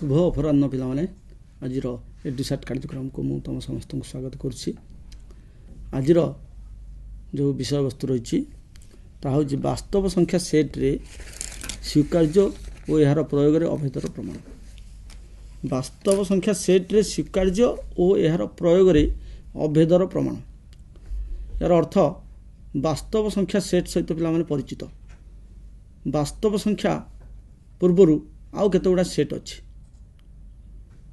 शुभ अपराह्न पिलाने आज एडुसाट कार्यक्रम को मुझे तुम समस्त स्वागत करुच्ची। आज जो विषय वस्तु रही वास्तव संख्या सेट रे स्वीकार्य और यार प्रयोग रे अभेदर प्रमाण। वास्तव संख्या सेट रे स्वीकार्य और यार प्रयोग रे अभेदर प्रमाण यार अर्थ वास्तव संख्या सेट सहित पिला माने परिचित। वास्तव संख्या पूर्वर आउ केते गुडा सेट अच्छी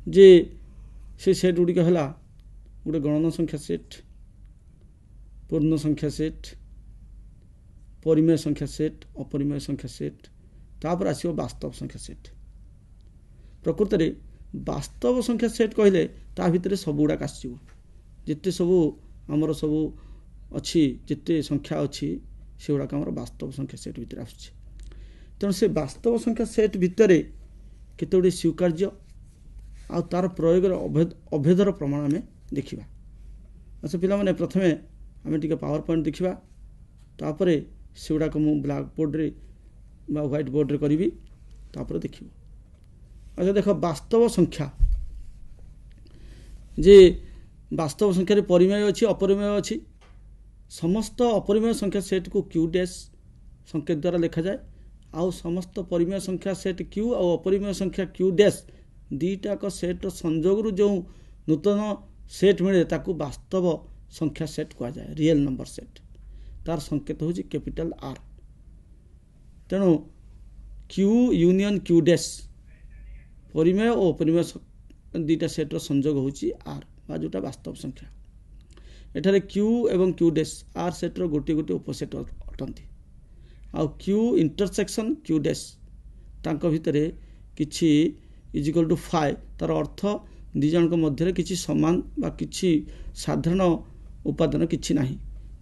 जे से सेट गुड़िक है गोटे गणन संख्या सेट, पूर्ण संख्या सेट, परिमेय संख्या सेट, अपरिमेय संख्या सेट, तापर आसो वास्तव संख्या सेट। प्रकृत में वास्तव संख्या सेट कहले ता भितर सब गुड़ाक आसो जिते सबू आमर सबू अच्छी जिते संख्या अच्छी से गुड़ाक आमर वास्तव संख्या सेट भितर आसुची। तेणु से वास्तव संख्या सेट भितर केते गुड़े स्वीकार्य आ तार प्रयोग अभेदर प्रमाण आम देखा। अच्छा पिला प्रथमे आम टे पावर पॉइंट देखा तापर से गुड़ाक मु ब्लैक बोर्ड रे बा व्हाइट बोर्ड रे करी तापर देख। अच्छा देख वास्तव संख्या जे वास्तव संख्यार परिमेय अच्छी अपरिमेय अच्छी। समस्त अपरिमेय संख्या सेट को क्यू डैश संकेत द्वारा लिखा जाए आउ समस्त परिमेय संख्या सेट क्यू आ अपरिमेय संख्या क्यू डैश दीटाक सेट संजोग जो नूतन सेट मिले ताकू वास्तव संख्या सेट कह जाए रियल नंबर सेट। तार संकेत हूँ कैपिटल आर। तेणु क्यू यूनियन क्यू डैश परिमेय और अपरिमेय दीटा सेट्र संजोग हूँ आर बा जोटा वास्तव संख्या। एठारे क्यू एवं क्यू डैश आर सेट्र गोटे गोटे उपसेट अटंती। आ क्यू इंटरसेक्शन क्यू डैश तांक भितरे किछि इजिकल टू 5 तार अर्थ दी जन मध्य किछि समान बा किछि साधारण उपादान किछि नाही।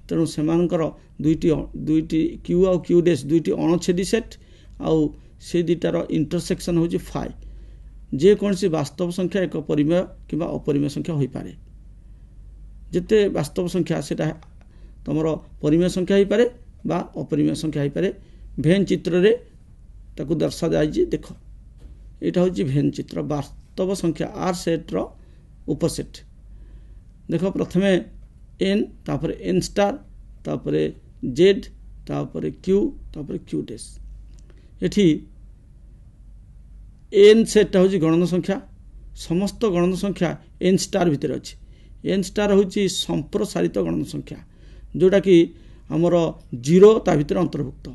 तेणु सेमानकर दुईटी क्यू आ क्यू डैश दुईटी अणछेदी सेट आउ से दुईटार इंटरसेक्शन हूँ 5। जे कौन सी वास्तव संख्या एक परिमेय कि अपरिमेय संख्या हो पारे। जिते वास्तव संख्या सेटा तुमर परिमेय संख्या हो पारे बा अपरिमेय संख्या हो पारे। भेन चित्र रे ताकू दर्शा जाए देख यहाँ हूँ भेन चित्र वास्तव संख्या आर सेट्र उपसेट। देख प्रथमे एन तापर एन स्टार तापर जेड तापर क्यू तापर क्यू डैश। एठी एन सेट हूँ गणन संख्या। समस्त गणन संख्या एन स्टार भितर अच्छी। एन स्टार हूँ संप्रसारित गणन संख्या जोटा कि आमर जीरो ता भितर अंतर्भुक्त।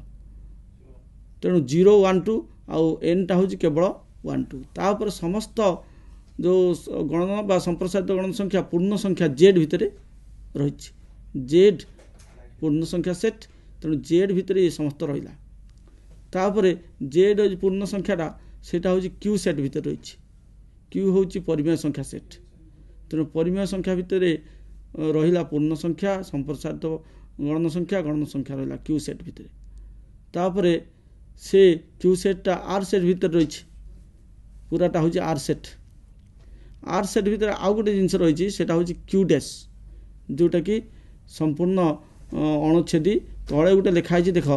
तेणु 0 1 2 आउ एन टा हूँ केवल 1 2 तापर समस्त जो गणन बा संप्रसारित गणन संख्या पूर्ण संख्या जेड भितर रही। जेड पूर्ण संख्या सेट। तेणु जेड भितर ये समस्त रहा। तापर जेड पूर्ण संख्याटा सेटा हूँ क्यू सेट भितर रही। क्यू हूँ परिमेय संख्या सेट। तेणु परिमेय संख्या भितर रहा पूर्ण संख्या संप्रसारित गणन संख्या रहा क्यू सेट भितर। तापर से क्यू सेटा आर सेट भितर रही। पूराटा हूँ आर सेट। आर सेट भितर आउ गोटे जिनस रही हूँ क्यू डैश जोटा कि संपूर्ण अणुच्छेदी तले गोटे लिखाई देख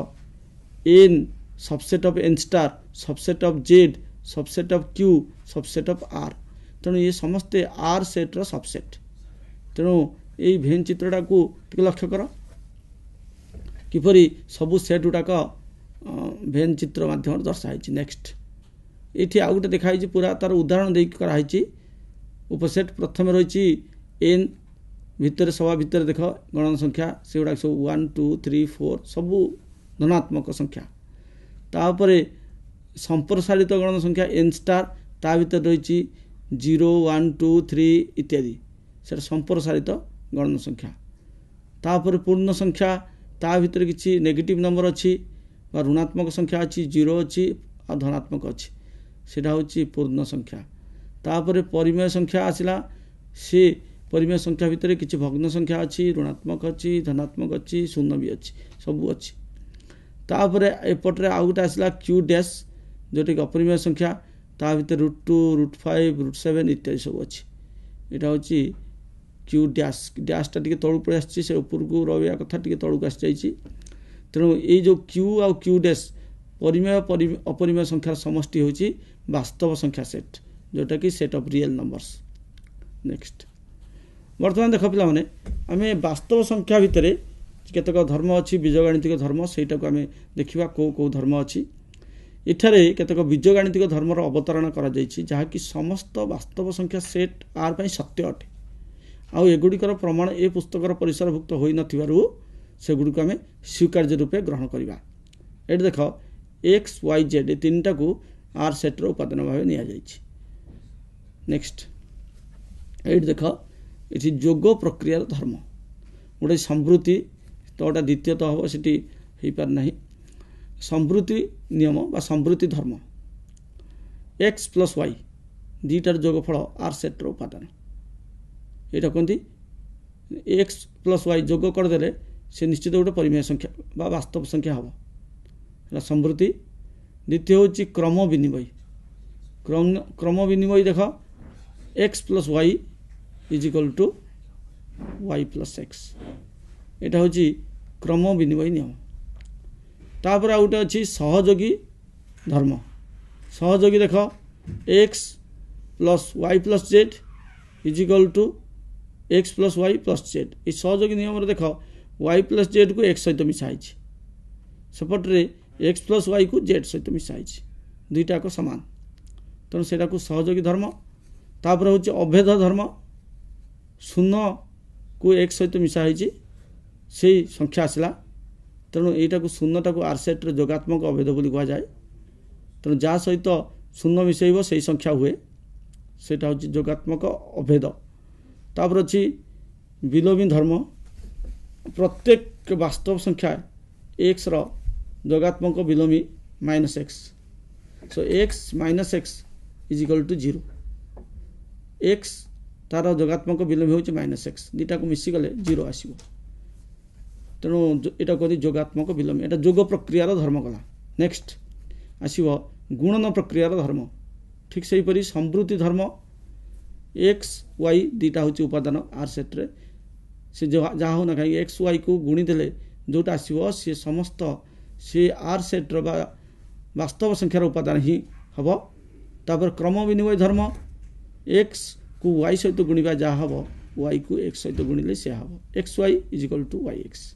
N subset of N star subset of Z subset of Q subset of R. तेणु ये समस्ते आर सेट्र सबसेट। तेणु यही भेन चित्रटा को लक्ष्य कर किपरि सबू सेट गुड़ाक भेन चित्र माध्यम दर्शाई। नेक्स्ट ये आउ गोटे देखाई पूरा तार उदाहरण दे कराई। उपसेट प्रथम रही एन भितर सभा भितर देख गणन संख्या से गुड़ा सब 1 2 3 4 सबू धनात्मक संख्या। तापर संप्रसारित गणन संख्या एन स्टार ता भितर रही 0 1 2 3 इत्यादि से संप्रसारित गणन संख्या। तापर पूर्ण संख्या ता भितर किसी नेगेटिव नंबर अच्छी बा ऋणात्मक संख्या अच्छी 0 अच्छी और धनात्मक अच्छी सेटा हूँ पूर्ण संख्या। तापर परिमेय संख्या आसला से परिमेय संख्या भितर किसी भग्न संख्या अच्छी ऋणात्मक अच्छी धनात्मक अच्छी शून्य भी अच्छी सबू अच्छी। तापर एपटे आउ गोटे आसला क्यू डैश जोटा कि अपरिमेय संख्या ता भितर √2 √5 √7 इत्यादि सब अच्छी। यहाँ हूँ क्यू डैश डैशटा टी तलू पड़े आसे ऊपर को रहा कथा टी तलू आसी जाइए। तेणु ये जो क्यू आ क्यू डैश परिमेय अपरिमेय संख्यार समष्टि हूँ वास्तव संख्या सेट जोटा कि set of real numbers. Next बर्तमान देख पिला माने आमे वास्तव संख्या भितर केतक धर्म अच्छी बीजगणितिक धर्म सेटा को आमे देखिबा को धर्म अच्छी। इठारे केतक बीजगणितिक धर्मर अवतरण करा जायछि जहा कि समस्त वास्तव संख्या सेट आर पई सत्य अटे। आउ एगुड़िकर प्रमाण ए पुस्तकर परिसरभुक्त होई नथिबारु सेगुड़िक आमे स्वीकार्य रूपे ग्रहण करिबा। एट देख एक्स वाई जेड ए तीनटा को आर सेट्र उपादान भाव निया जायछि। नेक्स्ट एट देख ये जोग प्रक्रिया धर्म गोटे संवृत्ति तो गोटा द्वितीय तो हम सीटी हो पार ना संवृत्ति नियम बा संवृत्ति धर्म एक्स प्लस वाई दुईटार जोगफल आर सेट्र उपादान यहाँ कहती एक्स प्लस वाई जोग करदे से निश्चित गोटे परिमेय संख्या बा वास्तव संख्या हम संवृत्ति। द्वितीय हूँ क्रम विनिमय क्रम विनिमय देख x plus y is equal to y plus x यहाँ हूँ क्रम विनिमय नियम। तापर आ गोटे अच्छी सहयोगी धर्म सहयोगी देख x plus y plus z is equal to x plus y plus z. ये सहयोगी नियम देख वाई प्लस जेड को एक्स सहित मिसाई सेपटे एक्स प्लस वाई को जेड सहित मिसाई दुईटा को सामान तेणु से सहयोगी धर्म। तापर हूँ अभेद धर्म शून्य को एक सहित मिसाई से संख्या आसला तेणु यहीटा को शून्यटा को आर सेट्रे जोगात्मक अभेद बोली कह जाए। तेणु जहाँ सहित शून्य मिसेब से संख्या हुए सेटा हूँ जोगात्मक अभेद। तापर अच्छी विलोमी धर्म प्रत्येक वास्तव संख्या एक्स रो जोगात्मक विलोमी minus x so x minus x is equal to 0 x तार जोगात्मक विलोमी होची माइनस एक्स दुईटा को मिसिगले 0 आसो तेणु यहाँ कहते जोगात्मक विलोमी यहाँ जोग प्रक्रियार धर्म गला। नेक्स्ट आसो गुणन प्रक्रियार धर्म ठीक से हीपरी संवृत्ति धर्म एक्स वाई दुईटा हूँ उपादान आर सेट्रे से जहाँ हो ना कहीं एक्स वाई को गुणी देले जोटा आसो सी समस्त सी आर सेट्र वास्तव संख्यार उपादान ही हम। तापर क्रम विनिमय धर्म एक्स को वाई सहित गुणा जहाँ हम वाई को एक्स सहित गुणिले से हम x y is equal to y x.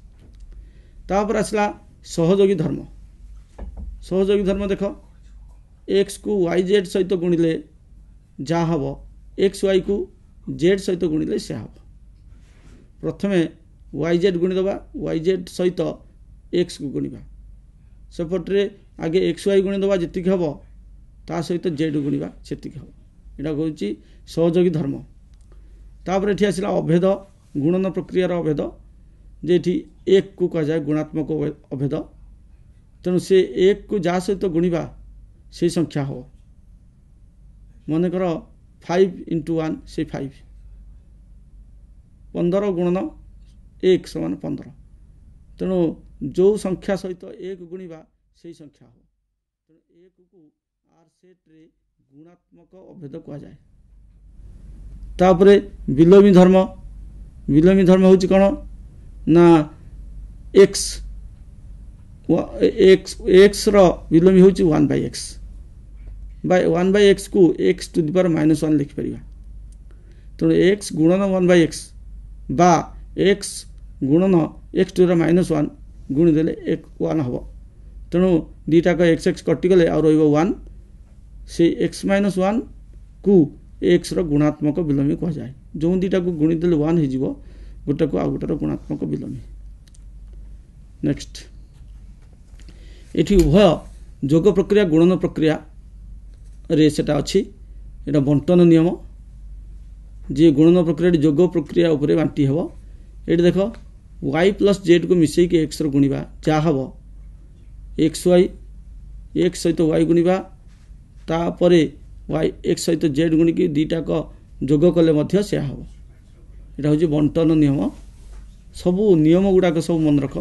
तापर आसला सहयोगी धर्म देख एक्स को वाई जेड सहित गुणिले जहाँ हम एक्स वाई को जेड सहित गुणिले से हम प्रथमे वाई जेड गुणीदबा वाई जेड सहित एक्स को गुणा सेपटे आगे एक्स वाई गुणीदबा जी हम ता सहित जेड गुणा से हम यहाँ हूँ सहयोगी धर्म। तापर ये आसला अभेद गुणन प्रक्रियार अभेद जेठी एक को कह जाए गुणात्मक अभेद तेणु से एक को जहाँ सहित गुणा से संख्या हो मनकर 5 × 1 से 5 15 गुणन 1 समान 15 तेणु जो संख्या सहित एक गुणा से संख्या हो तेणु एक को आर सेट्रे गुणात्मक अभेद कह जाए। तापरे विलोमी धर्म हूँ कौन ना एक्स रो विलोमी हूँ 1/x बाय 1/x को x टू द पावर -1 लिखिपर तेणु x गुणन 1/x बा x गुणन x टू द -1 गुणी देले 1 हम तेणु दुईटा x कटिगले आ रो 1 से x -1 को x रो गुणात्मक विलोमी कह जाए जो दुईटा को गुणी देले 1 हो गोटे को आउ गोटार गुणात्मक विलोमी। नेक्स्ट ये उभय जोग प्रक्रिया गुणन प्रक्रिया रे सेटा अच्छी यहाँ बंटन नियम जी गुणन प्रक्रिया जोग प्रक्रिया उपरे बांटी हे ये देख वाई प्लस जेड को मिसेक एक्स रो गुणा जहाँ हम एक्स वाई एक्स सहित वाई गुणा तापर वाई एक्स सहित जेड गुणिकी दुईटा जोग कले से हम यहाँ हूँ बंटन नियम सबू नियम गुड़ाक सब मन रख।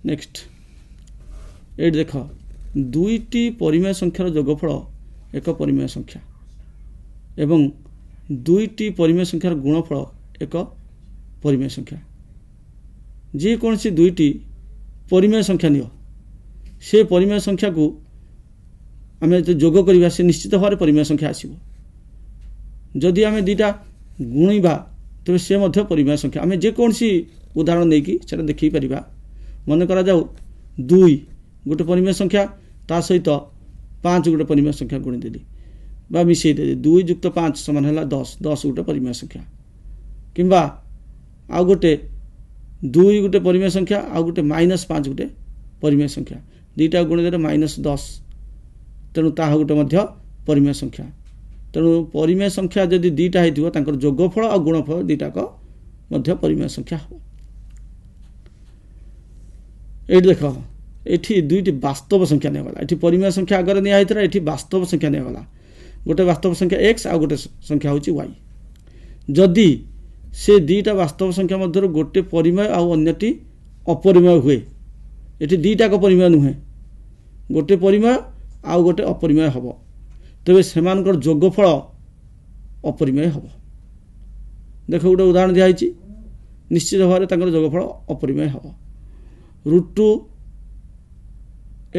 नेक्स्ट ये देख दुईटी परिमेय संख्यार जोगफल एक परिमेय संख्या एवं दुईटी परिमेय संख्यार गुणफल एक परिमेय संख्या जे कौन सी दुईटी परिमेय संख्या नियो से परिमेय संख्या को आम जो जोग करवा से निश्चित भाव परिमेय संख्या आसो जदि आम दुईटा गुणवा तेज सी परिमेय संख्या आम जेकोसी उदाहरण नहीं कि देखी पार मन करा जाऊ 2 गोटे परिमेय संख्या ता सहित 5 गोटे परिमेय संख्या गुणीदेली बा मिसेदेली 2 युक्त 5 समान है 10 गोटे परिमेय संख्या किंबा आउ गोटे 2 गोटे परिमेय संख्या आउ गोटे -5 गोटे परिमेय संख्या दुईटा गुणीदेले -10 तेणु ता गोटे परिमेय संख्या तेणु परिमेय संख्या जदि दुईटा होता जोगफल और गुणफल दुईटाक परिमेय संख्या हम ये देख ये दुईटी वास्तव संख्या निगला ये परिमेय संख्या आगे निहला ये वास्तव संख्या निगला गोटे वास्तव संख्या x आ गोटे संख्या हूँ y जदि से दुईटा वास्तव संख्या मध्य गोटे परिमेय आन्यटी अपरिमेय हुए ये दुईटाक परिमेय नुहे गोटे परिमेय आउ गोटे अपरिमेय हम तेज से जोगफल अपरिमेय हम देख गोटे उदाहरण दिखाई निश्चित भाव में जोगफल अपरिमेय हम √2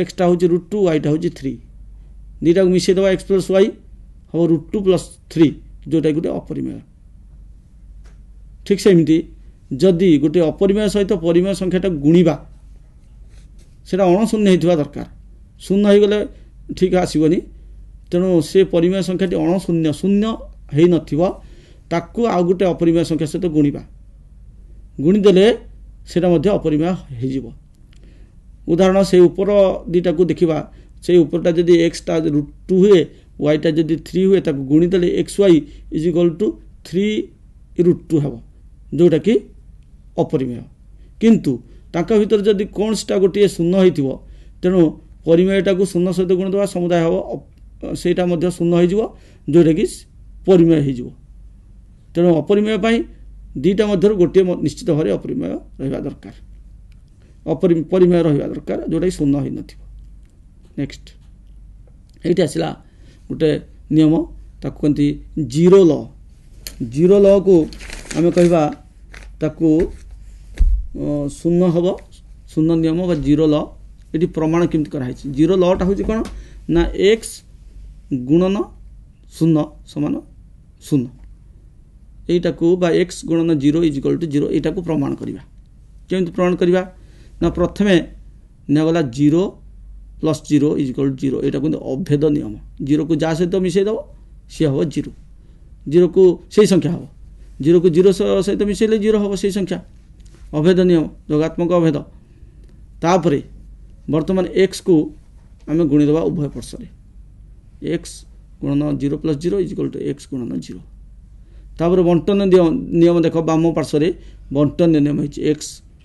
x टा हूँ √2 y टा हूँ 3 दुईटा को मिसेद x + y हम √2 + 3 जोटा गोटे अपरिमेय ठीक सेमती जदि गोटे अपरिमेय सहित परिमेय संख्याटा गुणवा से अणशून्य होता दरकार शून्य हो गले ठीक आसबनी तेणु से परिमेय संख्याटी अणशून्य शून्य हो नाकू आउ गोटे अपरिमेय संख्या सहित गुणवा गुणीदेले सेटा अपरिमेय हो उदाहरण से ऊपर दुईटा को देखा से उपरटा जदि x टा √2 हुए y टा जदि 3 हुए ताको गुणीदेले xy = 3√2 हम जोटा कि अपरिमेय किंतु ताका भीतर जदि कौनटा गोटे शून्य हो तेणु परिमेयटा को शून्य सहित गुण देवा समुदाय हम सेटा शून्य हो जोटा कि परिमेय हो तेणु अपरिमेय दुईटा मध्य गोटे निश्चित भाव में अपरिमेय रहा दरकार परिमेय रहा दरकार जोटा कि शून्य हो नेक्स्ट ये आसला गोटे नियम ताकू कहती जीरो ल को आम कहवा ताकू शून्य हम शून्य नियम बा जीरो ल ये प्रमाण केमती कराई जीरो लटा हूँ कौन ना x गुणन शून्य समान शून्य यटा को बा x गुणन 0 = 0 यहाँ को प्रमाण करवा केमती प्रमाण करवा ना प्रथमे निगला 0 + 0 = 0 यहाँ कहते अभेद नियम 0 को जहाँ सहित मिसेदब सी हम 0 को से संख्या हम 0 को 0 सहित मिसेले 0 हम से संख्या अभेद नियम जोगात्मक अभेद तापर वर्तमान x को आम गुणीदबा उभय पार्श्व x गुणन 0 + 0 = x गुणन 0 तापर बंटन नियम देख बाम पार्श्व बंटन नियम x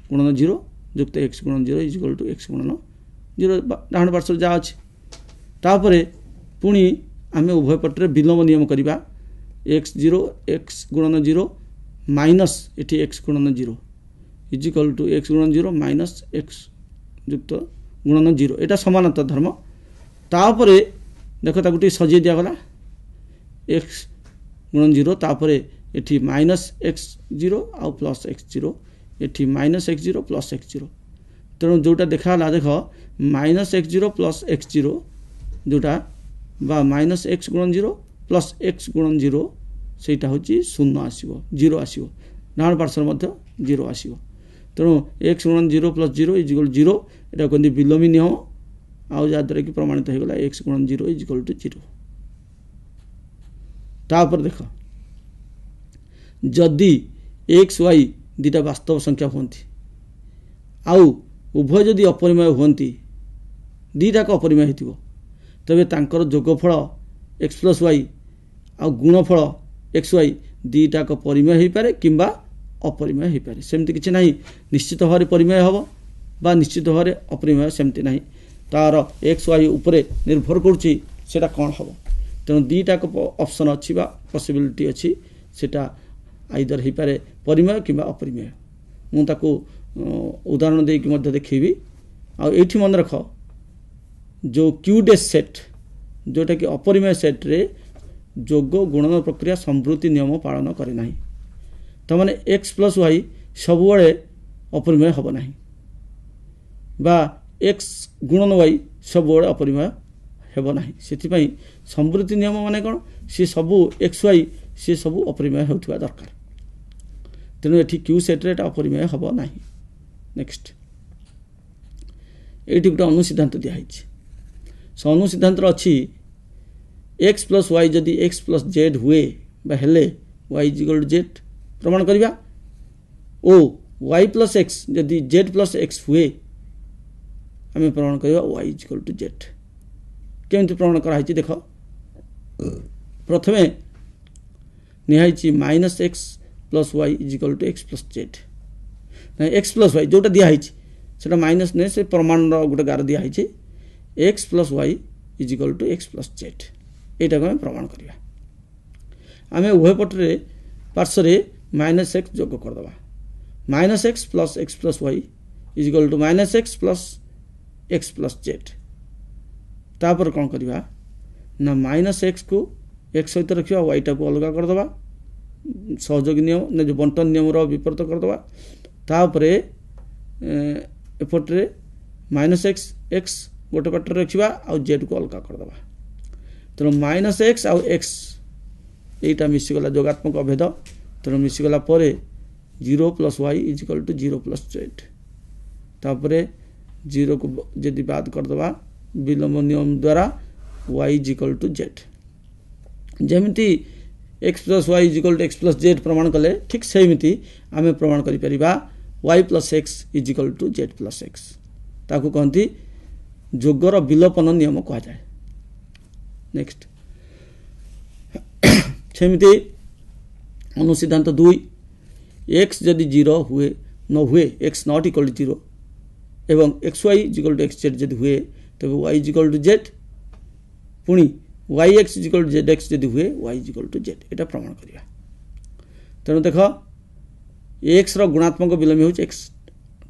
गुणन 0 युक्त x गुणन 0 = x गुणन 0 डाण पार्श्व जहाँ अच्छे तापर पुणी आम उभय पटे विलोम नियम करवा x0 x गुणन 0 माइनस ये x गुणन 0 = x गुणन 0 - x युक्त गुणन 0 यहाँ समानता धर्म तापर देख ताकू सजे दिगला x गुणन 0 तापर ये -x0 आ +x0 ये -x0 +x0 तेणु जोटा देखा देख -x0 + x0 जोटा बा -x गुणन 0 + x गुणन 0 सेटा हूँ शून्य आसो 0 आसो डाण पार्श्व 0 आसो तेणु x गुणन 0 + 0 = 0 यहाँ कहते विलोमी नियम आउ जहाँद्वारा कि प्रमाणित होगा x गुणन 0 = 0 तापर देख जदि x y दुईटा वास्तव संख्या हमें आउ उभय जदि अपरिमेय हमें दुईटाक अपरिमेय हो तेरे तांकर जोगफल x + y आ गुणफल x y दुईटाक परिमेय हो पारे किंबा अपरिमेय हो पारे सेमती किसी ना निश्चित भाव में परिमेय हम बा निश्चित भाव में अपरिमेय सेमती ना तार x y उपरे निर्भर करा कौन हम तेणु दुईटाक ऑप्शन अच्छी बा पॉसिबिलिटी अच्छी सेटा आइदर हो पारे परिमेय किंबा अपरिमेय मुझे उदाहरण देकी देखी आठी मन रख जो क्यूडेस सेट जोटा कि अपरिमेय सेट रे जोग गुणन प्रक्रिया संवृत्ति नियम पालन करे ना तो माने x + y सब अपरिमेय हम ना बा x गुणन y सब अपरिमेय हेब नाही सेथिपई संवृत्ति नियम माने कोन सी सबु एक्स वाई सी सबु अपरिमेय होतबा दरकार तेणु एठी क्यू सेट रे एटा अपरिमेय हबो नाही। नेक्स्ट एठी गुटा अनुसिद्धांत दिया हिच सो अनुसिद्धांत अछि x प्लस y जदि x प्लस z हुए बा हेले y इक्वल टू z प्रमाण करिबा ओ y प्लस x जदि z प्लस x हुए आमे प्रमाण करिबा y इक्वल टू z केमति प्रमाण करा हिच देखो प्रथमे निहाइची minus x plus y equal to x plus z ना x प्लस y जोटा दिया हिच सेटा माइनस ने से प्रमाण रो गुटे गार दिया हिच x plus y equal to x plus z एटा को प्रमाण करिया आमे उभय पटरे पार्श्व रे माइनस x जोग कर दबा minus x plus y equal to minus x plus z तापर कौन करिया ना माइनस x को x सहित रखिया y टा को अलग कर दबा सहयोगी नियम ने जो बंटन नियम रो विपरीत कर दबा तापरे एपटरे माइनस x गोटे पटरे रखिबा आ z को अलग कर दबा तो माइनस x आ x एटा मिसी गला जोगात्मक अभेद तो मिसी गला परे 0 plus y equal to 0 plus z तापरे 0 को यदि बात कर दबा विलोम नियम द्वारा y इक्वल टू z जेमिति x plus y equal to x plus z प्रमाण कले ठीक सेमिति आमे प्रमाण करि परिबा y plus x equal to z plus x ताकू कहंती जोगर विलोपन नियम कहा जाए। नेक्स्ट सेमिति अनुसिद्धांत 2 x यदि 0 हुए न हुए x नॉट इक्वल टू 0 एवं xy इक्वल टू xz यदि हुए तबे y इक्वल टू z पुणी yx इक्वल टू zx यदि हुए y इक्वल टू z एटा प्रमाण करिया तेणु देख x रो गुणात्मक विलोम हो x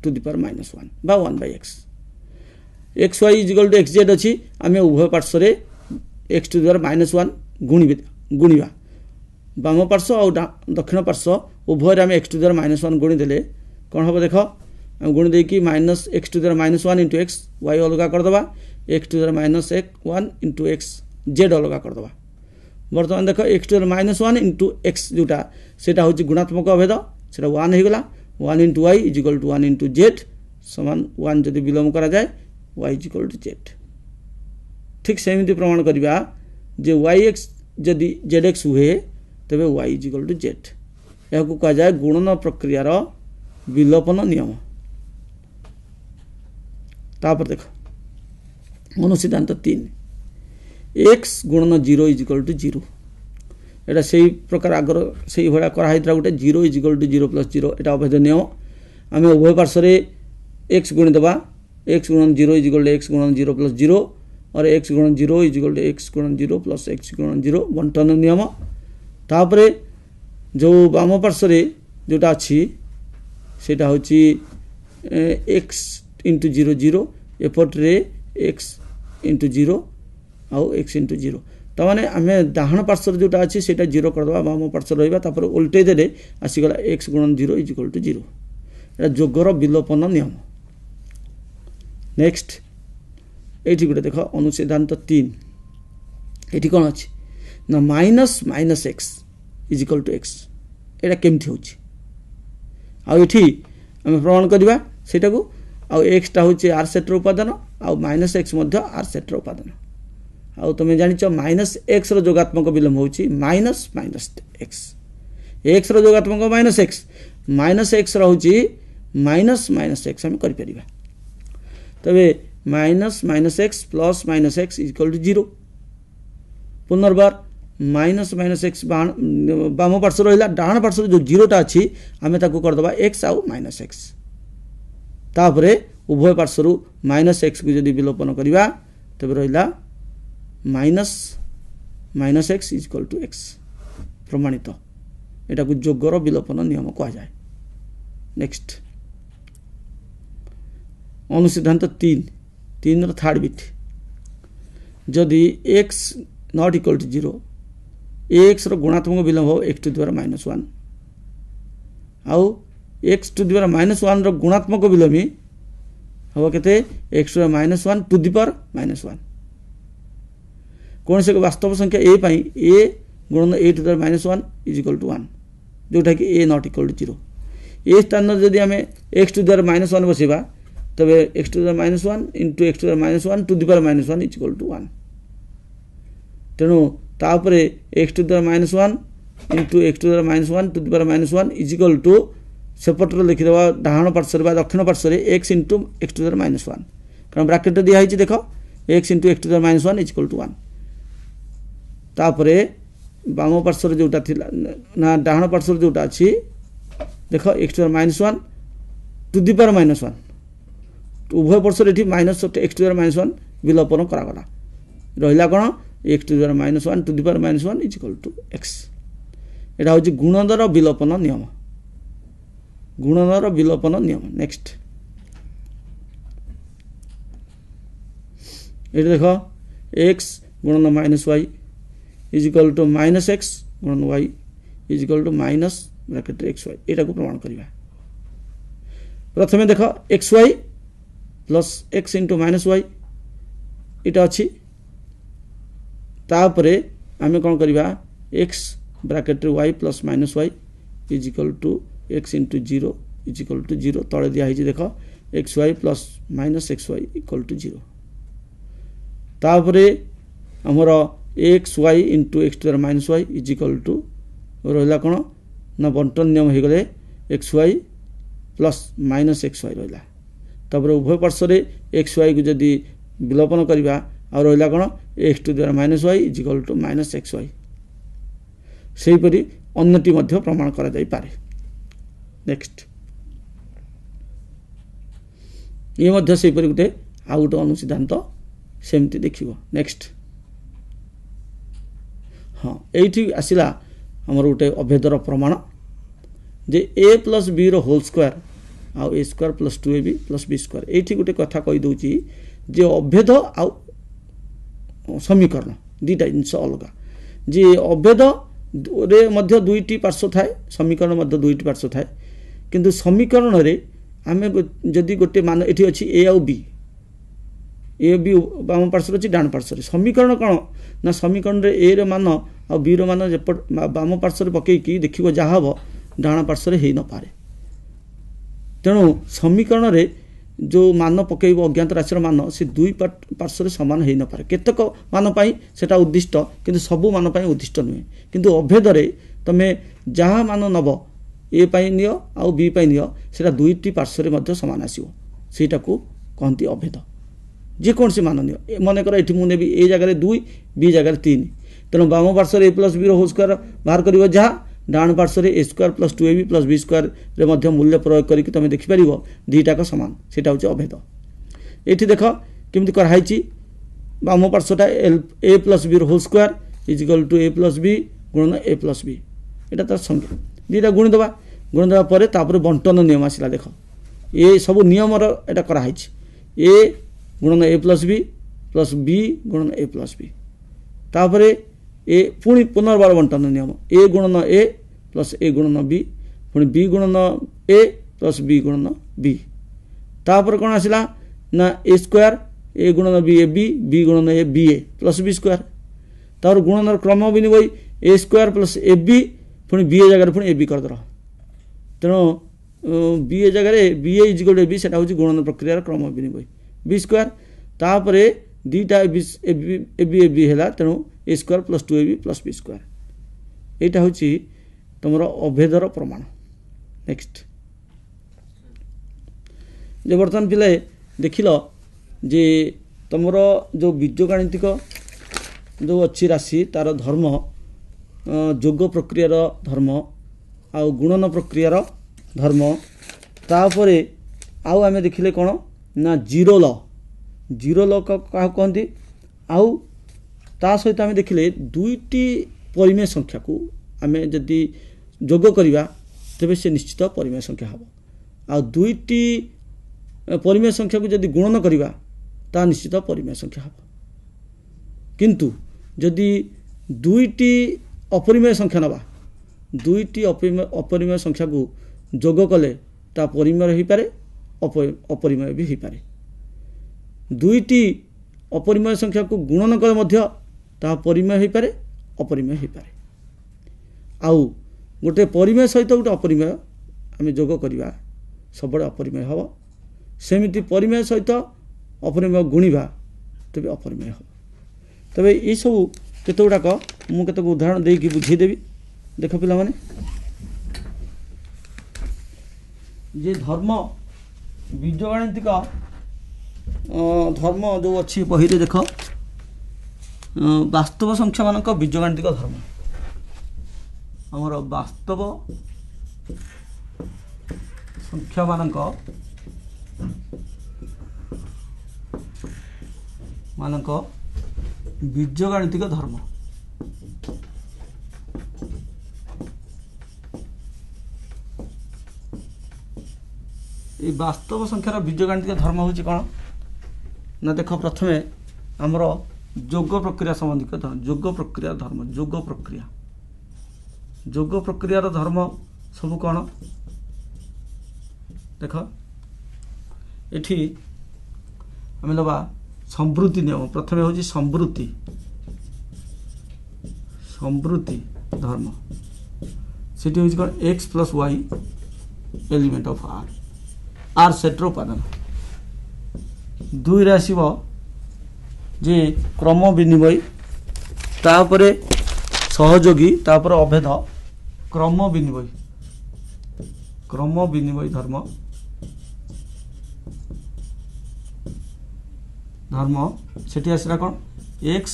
टू द पावर -1 बा 1/x xy equal to xz अछि आमे उभय पार्श्व रे x टू द पावर -1 गुणिबा बाम पार्श्व और दक्षिण पार्श्व उभय रे आमे x टू द पावर -1 गुणी देले कोन हबो देखो हम गुण दे कि minus x to the power -1 into x y अलग कर दबा x to the power -1 into x z अलग कर दबा वर्तमान देखो x to the power -1 into x जोटा सेटा होची गुणात्मक अभेद सेटा 1 हे गला 1 into y equal to 1 into z समान 1 जदि विलोम करा जाए y इक्वल टू z ठीक सेमिति प्रमाण करिबा जे yx जदि zx हुए तबे y इक्वल टू z याकू कहा जाए गुणन प्रक्रिया रो विलोपन नियम। तापर देखो अनुसिद्धांत 3 x गुणन 0 इक्वल टू 0 एटा सेही प्रकार आगर सेही भड़ा करा हैत्रा गुटे 0 इक्वल टू 0 प्लस 0 एटा अभेद नियम आमे उभय पार्श्व रे x गुण दबा x गुणन 0 इक्वल टू x गुणन 0 प्लस 0 और x गुणन 0 इक्वल टू x गुणन 0 प्लस x गुणन 0 बंटन नियम तापरे जो बाम पार्श्व रे जोटा अछि सेटा होची x इंटू 0 0 एपट रे x इंटू 0 आउ x इंटू 0 तो माने आमे दाहन पार्श्व जोटा अछि सेटा 0 कर दबा बाम पार्श्व रहइबा तापर उल्टे देले आसी गला x गुणन 0 इक्वल टू 0 एटा जोगर विलोपन नियम। नेक्स्ट एठी गुटे देखो अनुसिद्धांत 3 एठी कोन अछि ना minus x equal to x एटा केमथि होछि आ एठी हम प्रमाण करिबा सेटा को आ x टा होछि r सेट रो उपादान आ माइनस x मध्ये r सेट रो उपादान आ तमे जानि छ माइनस x रो जोगात्मक विलोम होछि माइनस x x रो जोगात्मक माइनस x रहुछि माइनस x हम करि परिबा तबे minus x plus x equal to 0 पुनर्बार माइनस x बाम पार्श्व रहिला डाहन पार्श्व जो 0 टा अछि हमें ताको कर दबा x आउ माइनस x तापरे उभय पार्श्व माइनस x को यदि विलोपन करिबा तबे रहिला minus x equal to x प्रमाणित एटा को जोगर विलोपन नियम कहा जाए। नेक्स्ट अनुसिद्धांत 3 रो थर्ड बिट जदि x not equal to 0 x रो गुणात्मक विलोम हो x टू द पावर -1 आउ x टू द पावर -1 रो गुणात्मक विलोमी हो केते x to the power -1 to the power -1 कौन से वास्तव संख्या ए पाई ए गुणन a to the power minus 1 is equal to 1 जोटा कि a not equal to 0 a स्थान जदि आम x to the power minus 1 बसवा तबे x to the power minus 1 into x to the power minus 1 to the power minus 1 is equal to 1 तेणु तापरे x to the power minus 1 into x to the power minus 1 to the power minus 1 is equal to सेपटर लिखिदेवा डाहाण पार्श्व दक्षिण पार्श्व x into x to the power minus 1 कारण bracket दिखाई देख x into x to the power minus 1 is equal to 1 तापरे बाम पार्श्व जोटा ना डाहाण पार्श्व जोटा अच्छी देख x to the power minus 1 to the power minus 1 उभय पार्श्व ये माइनस x to the power minus 1 विलोपन करागला रहा कौन x to the power minus 1 to the power minus 1 is equal to x एटा हूँ गुणनर विलोपन नियम गुणनर विलोपन नियम नेक्स्ट ये देख एक्स गुणन minus y is equal to minus x गुणन y is equal to minus bracket x y एटा को प्रमाण करवा प्रथम देख x y plus x into minus y इटा अच्छी तापरे आम कौन करवा x bracket y plus minus y is equal to x into 0 is equal to 0 तले दिखाई देख x y plus minus x y equal to 0 तापरे आमर x Y into x to the minus y is equal to रहा कौन ना बंटन नियम हो गले x y plus minus x y रहा तापर उभय पार्श्व एक्स वाई को जदि विलोपन करवा आ रहा कौन x to the minus y is equal to minus x y सेहीपरि अन्यटी मध्य प्रमाण करा जाई पारे नेक्स्ट ये मध्य सेहीपरि गोटे आ गोटे अनुसिद्धांत सेमती देखिबो नेक्स्ट हाँ ये आसला आमर गोटे अभेदर प्रमाण जे ए प्लस बी रो होल स्क्वायर आउ a square plus 2ab plus b square ये गोटे कथा कही दूची जे अभेद आउ समीकरण दुईटा जिनस अलग जे अभेद रे मध्य दुईटी पार्श्व थाए समीकरण मध्य दुईटी पार्श्व थाए किंतु समीकरण रे आमे जदि गोटे मान एठी अछि ए आउ बी ए बी बाम पार्श्व अछि डान पार्श्व समीकरण कौन ना समीकरण रे ए रे मान आ बी रो मान बाम पार्श्व पकई कि देखिबो जा हबो डान पार्श्व रे हेई न पारे तेणु समीकरण रे जो मान पकईब अज्ञात राशि मान से दुई पार्श्व सामान हो न पारे केतक मान पाई सेटा उद्दिष्ट किंतु सबु मान पाई उद्दिष्ट नुहे किंतु अभेद रे तमे जहाँ मान नब ए पाई नियो आउ बी पाई नियो सेटा दुईटी पार्श्व मध्य समान आसीबो सेटा को कहती अभेद जेकोसी मान नियो मन कर ये मुझे ए जगह 2 बी जगह 3 तेणु बाम पार्श्व a plus b whole square बाहर कर जहाँ डाण पार्श्व a square plus 2ab plus b square रे मध्य मूल्य प्रयोग करके तुम देखिपर दुईटाक सामान सेटा हूँ अभेद ये देख केमती कराई बाम पार्श्वटा a plus b whole square is equal to a plus b गुणन ए प्लस बी यहाँ तार संख्या दुईटा गुणिदेवा पर बंटन नियम आसला देख ये सब नियम एटा कराई ए गुणन ए प्लस बी गुणन ए प्लस बी तापर ए पुणी पुनर्बार बंटन नियम ए गुणन ए प्लस ए गुणन बी पुणी बी गुणन ए प्लस बी गुणन बी तापर कौन आसला ना ए स्क्वायर ए गुणन बी गुणन a b a plus b square तापर गुणन क्रम विनिमय a square plus a b पुणी बी ए जगह पुणी ए बी करदे तेणु बी ए जगह b a is equal a b से गुणन प्रक्रियार क्रम विनिमय बी स्क्वायर तापर दुईटा ए बी है तेणु a square plus 2ab plus b square यहाँ हूँ तुम अभेदर प्रमाण नेक्स्ट जे बर्तमान पिले देखिल जे तुम जो बीजगाणितिक जो अच्छी राशि तार धर्म जोग प्रक्रियार धर्म आउ गुणन प्रक्रियार धर्म तापर आउ आमे देखिले कौन ना जीरो ल क्या कहती आउ ता सहित आमे देखिले दुईटी परिमेय संख्या को आमे जदि जोग करिबा तेबे से निश्चित परिमेय संख्या हम आ दुईटी परिमेय संख्या को जदि गुणन करिबा ता निश्चित परिमेय संख्या हम किंतु जदि दुईटी अपरिमेय संख्या नबा दुईटी अपरिमेय संख्या को जोग कले ता परिमेय हो पारे अपरिमेय भी हो पारे दुईटी अपरिमेय संख्या को गुणन कले मध्य ता परिमेय हो पारे अपरिमेय हो पारे आउ गोटे परिमेय सहित गोटे अपरिमेय आम जोग करवा सब अपरिमेय हम सेमती परिमेय सहित अपरिमेय गुणा तेज अपरिमेय हम तेज ये सब केत गुड़ाक मुझे केत उदाहरण देकी बुझेदेवी देख पिला माने ये धर्म बीजगणितिक धर्म जो अच्छी बही देख वास्तव संख्या मानक बीजगणितिक धर्म आमर वास्तव संख्या मानक बीजगणितिक धर्म ये वास्तव संख्यार बीजगणितिक धर्म हूँ कौन ना देख प्रथमे आमर जोग प्रक्रिया संबंधित धर्म जोग प्रक्रिया धर्म जोग प्रक्रियार धर्म सब कौन देख एठी आम लबा संवृत्ति नियम प्रथमे हूँ संवृत्ति धर्म से कौन x plus y element of R सेट्र उपादान दुई आसब जे क्रम विनिमय तापरे सहयोगी तापर अभेद क्रम विनिमय धर्म सेठी आसला कौन x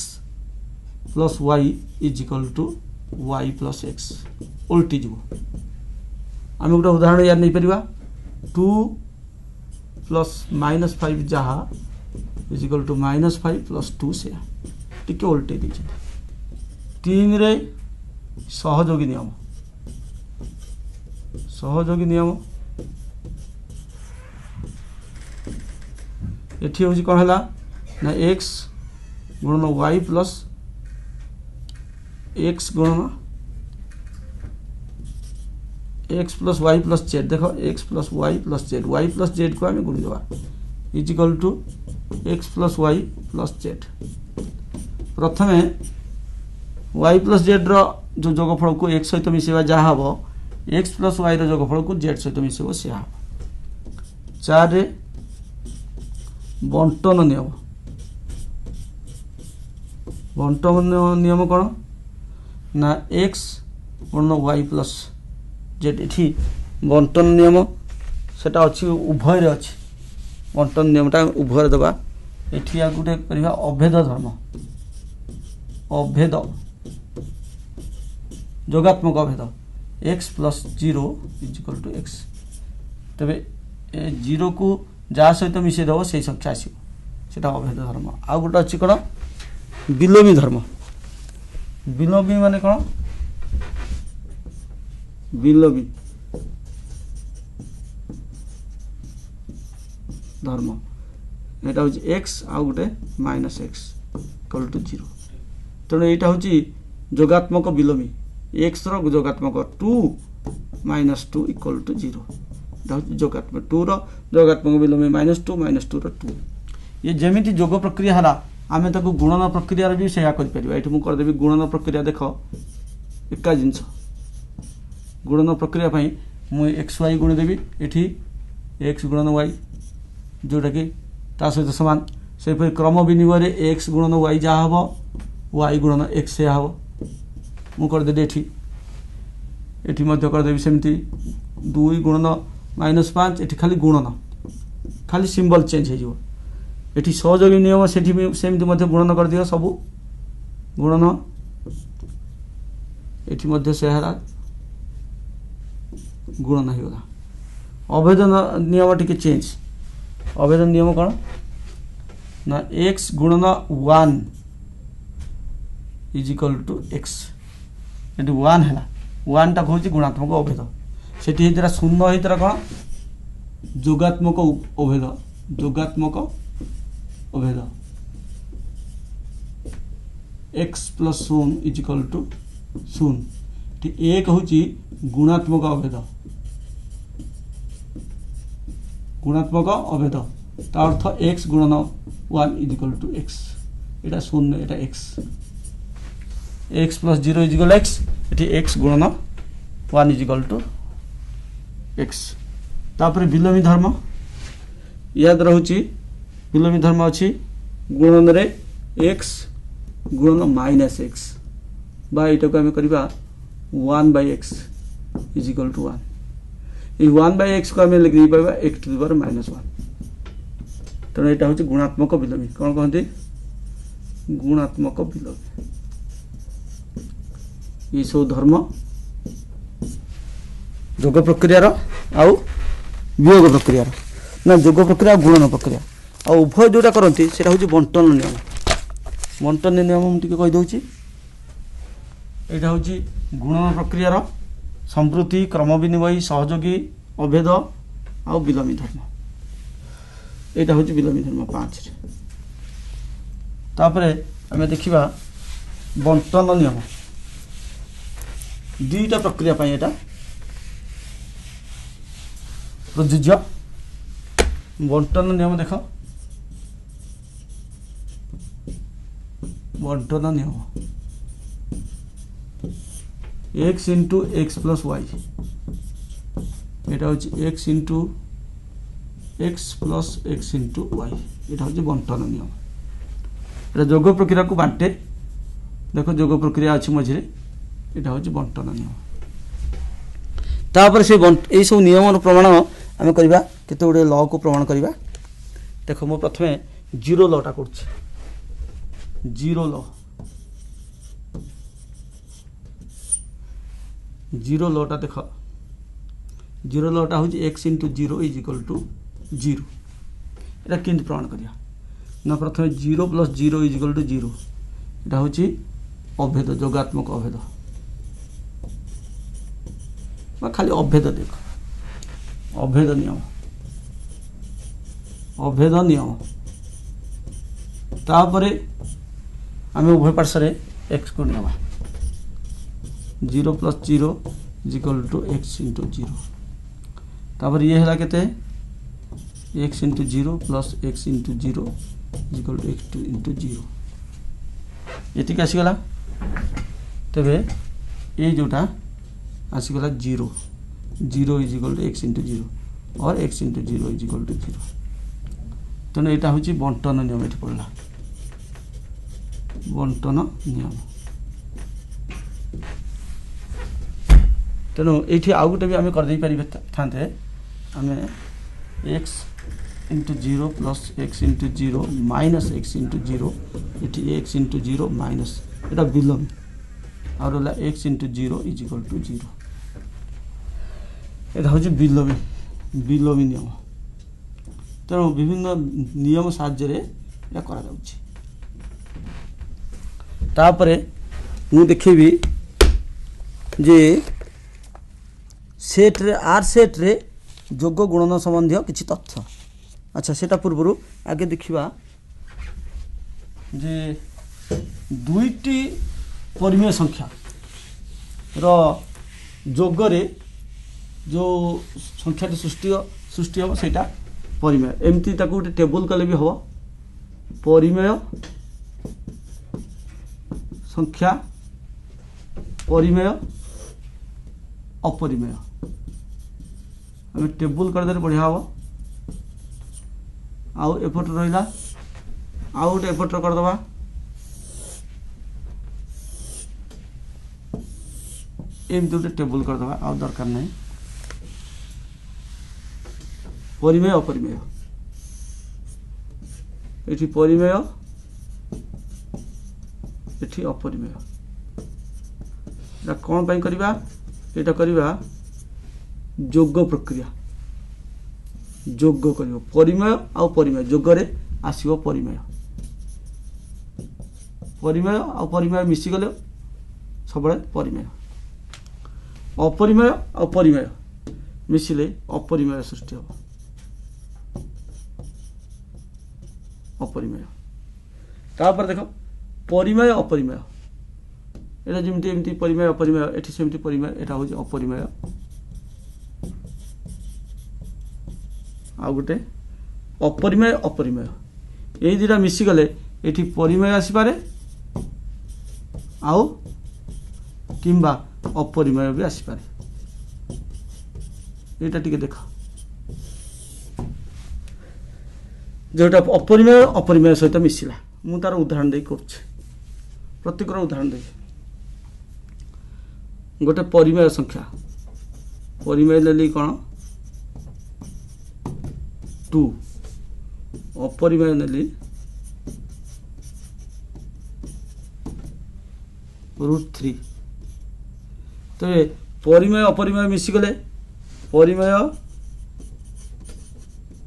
plus y is equal to y plus x उल्टी जीव आम गोटे उदाहरण यार नहीं पारिबा 2 प्लस -5 जहा इज इक्वल टू -5 प्लस 2 से टिके उल्टे दीजिए 3 रे सहयोगी नियम एठी हूँ कौन है ना एक्स गुणन वाई प्लस एक्स गुणन x plus y plus z देख x plus y plus z को आम गुणीदेवा is equal to x plus y plus z प्रथमे वाई प्लस जेड जो जोगफल को एक्स सहित मिसेवा जहाँ हम एक्स प्लस वाई जोगफल को जेड सहित मिसेब से हम 4 रे बंटन नियम कौन ना एक्स गुणन वाई प्लस जेड एठी बंटन नियम सेटा अच्छी उभय अच्छी बंटन नियमटा उभय दबा एठी आ गोटे करबा अभेद धर्म अभेद जोगात्मक अभेद x plus 0 is equal to x तबे 0 को जहाँ सहित मिसे देव से संख्या आसो से अभेद धर्म आ गोटे अच्छी कौन विलोमी धर्म विलोमी माने कौन विलोमी धर्म यहाँ हूँ एक्स आ गोटे माइनस एक्स इक्वल टू 0 तेणु यहाँ हूँ जोगात्मक विलोमी एक्स जोगात्मक 2 - 2 इक्वल टू 0 जोगात्मक 2 जोगात्मक विलोमी -2 रो 2 ये जमीती जोग प्रक्रिया है आम ताको गुणन प्रक्रिया भी से कर मुझे गुणन प्रक्रिया देख एका जिनस गुणन प्रक्रिया मुझे एक्स वाई गुणीदेवी ये एक्स गुणन वाई जोटा कि सहित सामान से क्रम विनिमय एक्स गुणन वाई जहाँ हम वाई गुणन एक्स से हम मुझे एठी करदेवी सेमती 2 गुणन -5 एठी खाली गुणन खाली सिंबल चेंज हो एठी सहयोगी नियम सेमती गुणन कर दियो सब गुणन एठी से गुणन होगा अभेद नियम टिके चेंज अभेद नियम कौन ना एक्स गुणन 1 इज इक्वल टू एक्स ये 1 है 1 टा हूँ गुणात्मक अभेद से शून्य होता कौन जोगात्मक अभेद x plus 0 is equal to 0 एक हूँ गुणात्मक अभेद ता अर्थ एक्स गुणन 1 इज इक्वल टू एक्स यहाँ 0 यहाँ x x plus 0 is equal x एठी x गुणन 1 इज इक्वल टू x तापर विलोमी धर्म याद रहउची विलोमी धर्म अछि गुणन रे x गुणन माइनस x बा एटा को हम करबा 1/x is equal to 1 E 1/x को हम लिखि पाबा x टू द पावर -1 तो एटा होची गुणात्मक विलोमी कोन कहंती गुणात्मक विलोमी ये सब धर्म जोग प्रक्रिया आउ वियोग प्रक्रिया ना जोग प्रक्रिया गुणन प्रक्रिया आ उभय जोटा करती से बंटन नियम मुझे कही दूसरी यहाँ हूँ गुणन प्रक्रियार संवृत्ति क्रम विनिमय सहयोगी अभेद आउ विलोमी धर्म यहाँ हूँ विलोमी धर्म 5 तापर आम देखा बंटन नियम दुईटा प्रक्रिया पाई एटा प्रযোज्य बंटन नियम देख बंटन नियम x into x plus y यहाँ हूँ x into x plus x into y यहाँ हूँ बंटन नियम यहाँ जोग प्रक्रिया को बांटे देख जोग प्रक्रिया अच्छी मझे यहाँ हूँ बंटन नियम तापर से यही सब नियम प्रमाण आम करवा केते गुडे लॉ को प्रमाण करवा देख मु प्रथमे जीरो लॉ टा करछि जीरो लॉ टा देख जीरो लॉ टा होछि x into 0 is equal to 0 एटा केंति प्रमाण करिया ना प्रथमे 0 प्लस 0 इज इक्वल टू 0 एटा होछि अभेद जोगात्मक अभेद खाली अभेद देख अभेद नियम तापरे आम उभय पार्श्व एक्स को नियमा 0 plus 0 is equal to x into 0 तापर ये है केते x into 0 plus x into 0 is equal to x into 0 ये आसीगला तेरे ये जोटा आसीगला 0 is equal to x into 0 और x into 0 is equal to 0 तेणु यहाँ हूँ बंटन नियम ये पड़ा बंटन नियम तेणु ये आउ गोटे भी आम करदे पारे था आम x into 0 plus x into 0 minus x into 0 ये एक्स इंटू 0 माइनस यहाँ विलोमी और रहा x into 0 is equal to 0 यहाँ हूँ विलोमी नियम तेणु विभिन्न नियम साहाय्य मु देखेबी जे सेट रे आर सेट रे जोग गुणन संबंधी किछि तथ्य अच्छा सेटा पूर्व आगे देखिबा जे दुईटी परिमेय संख्या रो जोग रे जो संख्या सृष्टि हम सेटा परिमेय एमती ताकू गोटे टेबल कले भी हम परिमेय संख्या परिमेय अपरिमेय आम टेबल करदे बढ़िया हम आउ एपट रहा आउ गोटे एपट करदबा एमती गोटे टेबल करदबा आउ दरकार नहीं परिमेय अपरिमेय एठी परिमेय एठी अपरिमेय कौन पाई करिबा एटा करिबा जोग प्रक्रिया जोग करियो परिमेय आ परिमेय जोग रे आसीबो परिमेय परिमेय आ परिमेय मिसी गले सबले परिमेय अपरिमेय आ परिमेय मिसिले अपरिमेय सृष्टि हो अपरिमेय तापर देख परिमेय अपरिमेय एटा जेमती एमती परिमेय अपरिमेय एठी सेमती परिमेय एटा होची अपरिमेय आ गोटे अपरिमेय अपरिमेय एई दुटा मिसी गले एठी परिमेय आसी पारे आउ किंबा अपरिमेय भी आसी पारे। एटा टिके देख जोटा अपरिमेय अपरिमेय सहित मिसिला मु तार उदाहरण दे करछि प्रत्येकर उदाहरण दे गोटे परिमेय संख्या परिमेय लेली कोन 2 अपरिमेय नेली √3 तो परिमेय अपरिमेय मिसी गले परिमेय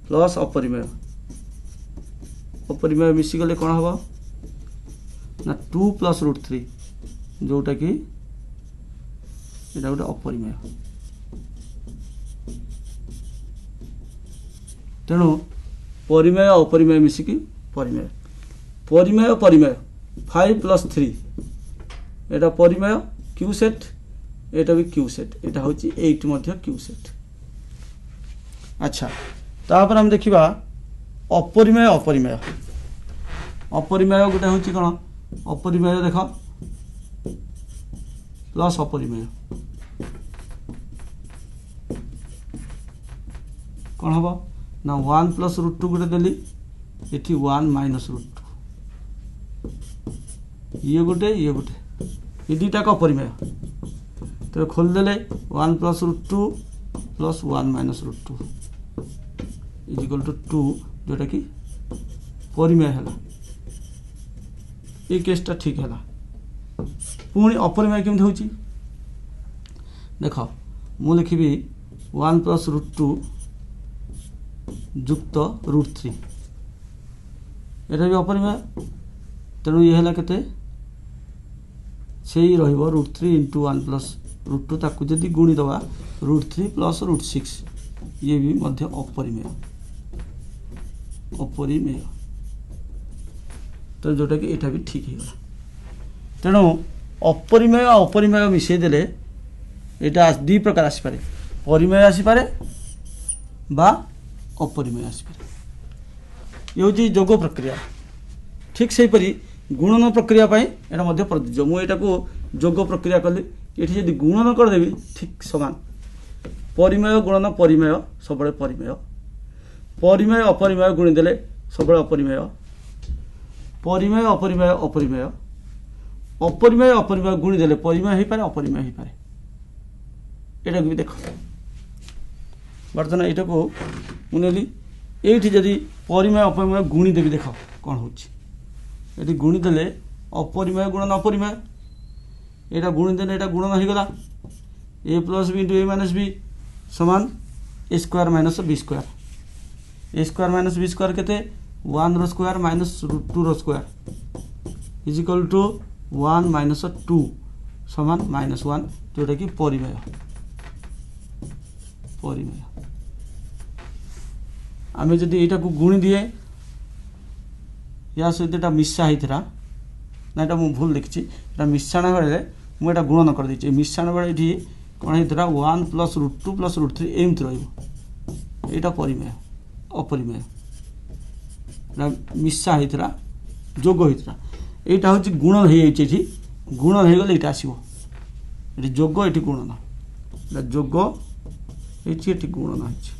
प्लस अपरिमेय अपरिमेय मिसी गले कौन हम ना 2 + √3 जोटा कि गोटे अपरिमेय तेणु परिमेय अपरिमेय मिसिकी परिमेय परिमेय परिमेय 5 + 3 एटा परिमेय क्यू सेट एटा भी क्यू सेट एटा होची 8 मध्य क्यू सेट। अच्छा तापर हम देखिबा अपरिमेय अपरिमेय अपरिमेय गोटे होची कोन अपरिमेय देख प्लस अपरिमेय कौन हम ना 1 + √2 गोटे देली एठी 1 - √2 ये गोटे ये दुटा का अपरिमेय तो खोल देले 1 + √2 + 1 - √2 = 2 जोटा कि परिमेय है ये केसटा ठीक है। पुणी अपरिमेय केमती होची देख मु लिखिबी 1 + √2 जुक्त √3 एटा भी अपरिमेय तेणु ये है केते से ही रहिबो √3 × 1 + √2 ताकू जदि गुणी दवा √3 + √6 ये भी मध्य अपरिमेय अपरिमेय तो जोटा कि एटा भी ठीक है। तेणु अपरिमेय अपरिमेय मिसई देले एटा दी प्रकार आसी पारे परिमेय आसी पारे बा अपरिमेय आसी पारे ये होची जोग प्रक्रिया। ठीक से परी गुणन प्रक्रिया पाई एटा मध्य प्रযোज्य मु एटा को जोग प्रक्रिया कली एठी जदि गुणन कर देबी ठीक समान परिमेय गुणन परिमेय सबले परिमेय परिमेय अपरिमेय गुणी देले सबले अपरिमेय परिमेय अपरिमेय अपरिमेय अपरिमेय अपरिमेय गुणी देले परिमेय हो पारे अपरिमेय हो पारे एटा भी देख वर्तमान एटा को मुनेली एठी जदि परिमेय अपरिमेय गुणी देबी देख कोन होची यदि गुणी देले अपरिमेय गुणन अपरिमेय एटा गुणी देले एटा गुणन हो गला a + b * a - b समान a² - b²। a² - b² केते 1 रो स्क्वायर -√2 रो स्क्वायर = 1 - 2 समान -1 जोटा कि परिमेय परिमेय आमे जदि एटा को गुणी दिए या सहित एटा मिसा हितरा ना एटा मु भूल लिखछि एटा मिश्रण बेले मु एटा गुणन कर दिछि मिश्रण बेले एठी कोन हितरा 1 + √2 + √3 एमति रहइबो एटा परिमेय अपरिमेय ना मिसा हितरा जोग हितरा एटा होछि गुणन हे जाइछि एठी गुणन हे गेले एटा आसीबो एठी जोग एठी गुणन एटा जोग एठी गुणन होछि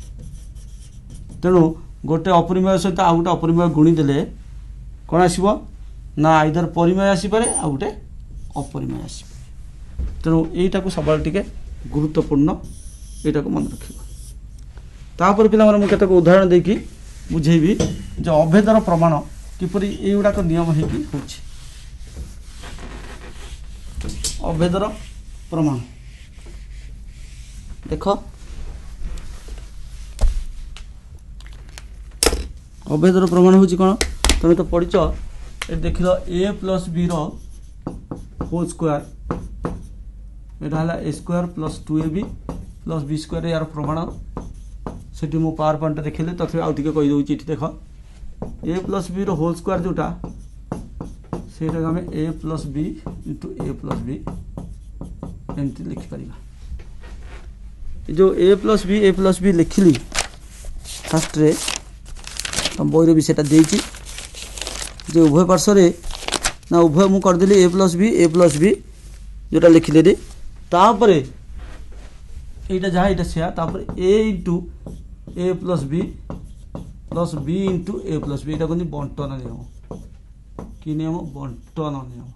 तेणु गोटे अपरिमेय सहित आ गोटे अपरिमेय गुणी देले कौन आसो ना आइदर परिमेय आसी पारे आ गोटे अपरिमेय आसी तेणु यहीटा को सब टे गुरुत्वपूर्ण यहाँ को मन रख तापर पिला मुझे केतक उदाहरण देकी बुझेबी जो अभेदर प्रमाण किपरि एगुड़ाक नियम होगी अभेदर प्रमाण देख अभेदर प्रमाण हूँ कौन तुम तो पढ़ी ये देख लो a + b होल स्क्वायर यहाँ है a² + 2ab + b² यार प्रमाण से मो पावर पॉइंट देखिले तथापि आउ टिके कहि दउची देख a + b होल स्क्वायर जोटा से आम a + b * a + b एमती लिखिपर जो a + b लिखिली फास्ट रे बही भी सेटा देची जो उभय पार्श्व ना उभय मु करदेली a + b जोटा लिखिले तापरे एटा जहाँ एटा से ए into a plus b into a plus B एटा कहते बंटन नियम कि नियम बंटन नियम